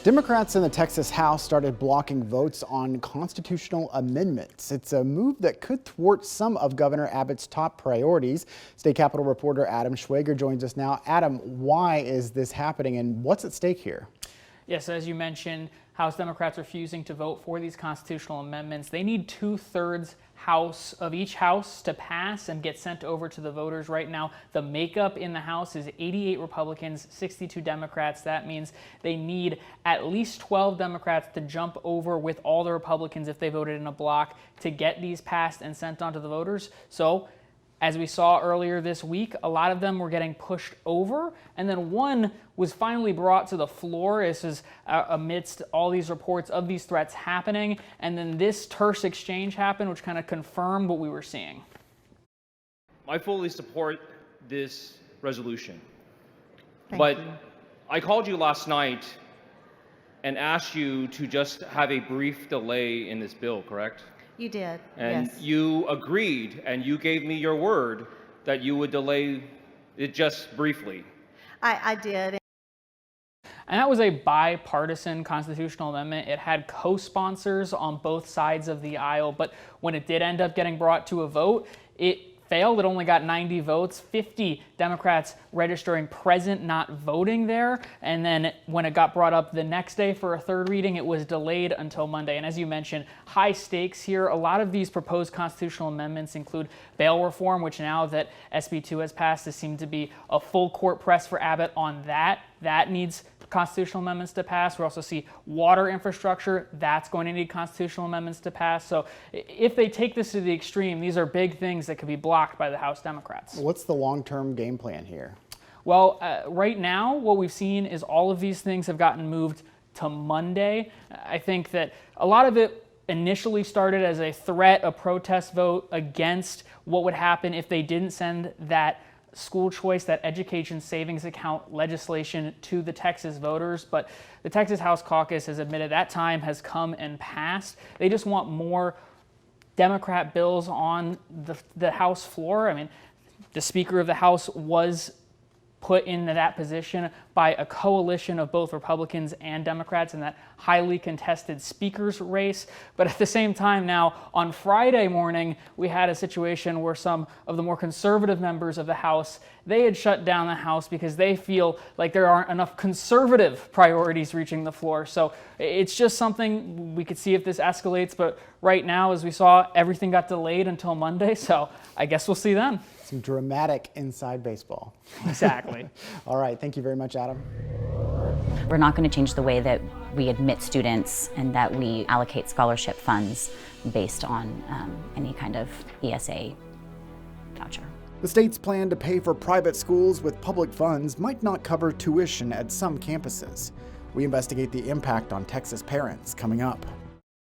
Democrats in the Texas House started blocking votes on constitutional amendments. It's a move that could thwart some of Governor Abbott's top priorities. State Capitol reporter Adam Schwager joins us now. Adam, why is this happening and what's at stake here? Yes, as you mentioned, House Democrats refusing to vote for these constitutional amendments. They need 2/3 House of each House to pass and get sent over to the voters. Right now, the makeup in the House is 88 Republicans, 62 Democrats. That means they need at least 12 Democrats to jump over with all the Republicans if they voted in a block to get these passed and sent on to the voters. So, as we saw earlier this week, a lot of them were getting pushed over, and then one was finally brought to the floor. This is amidst all these reports of these threats happening, and then this terse exchange happened, which kind of confirmed what we were seeing. I fully support this resolution, Thank but you. I called you last night and asked you to just have a brief delay in this bill, correct? You did, And yes. you agreed, and you gave me your word that you would delay it just briefly. I did. And that was a bipartisan constitutional amendment. It had co-sponsors on both sides of the aisle, but when it did end up getting brought to a vote, it failed. It only got 90 votes, 50 Democrats registering present, not voting there. And then when it got brought up the next day for a third reading, it was delayed until Monday. And as you mentioned, high stakes here. A lot of these proposed constitutional amendments include bail reform, which now that SB 2 has passed, has seemed to be a full court press for Abbott on that. That needs constitutional amendments to pass. We also see water infrastructure. That's going to need constitutional amendments to pass. So if they take this to the extreme, these are big things that could be blocked by the House Democrats. What's the long-term game plan here? Well, right now, what we've seen is all of these things have gotten moved to Monday. I think that a lot of it initially started as a threat, a protest vote against what would happen if they didn't send that school choice, that education savings account legislation to the Texas voters. But the Texas House Caucus has admitted that time has come and passed. They just want more Democrat bills on the House floor. I mean, the Speaker of the House was put into that position by a coalition of both Republicans and Democrats in that highly contested speaker's race. But at the same time now, on Friday morning, we had a situation where some of the more conservative members of the House, they had shut down the House because they feel like there aren't enough conservative priorities reaching the floor. So it's just something we could see if this escalates. But right now, as we saw, everything got delayed until Monday. So I guess we'll see then. Some dramatic inside baseball. Exactly. All right, thank you very much, Adam. We're not going to change the way that we admit students and that we allocate scholarship funds based on any kind of ESA voucher. The state's plan to pay for private schools with public funds might not cover tuition at some campuses. We investigate the impact on Texas parents coming up.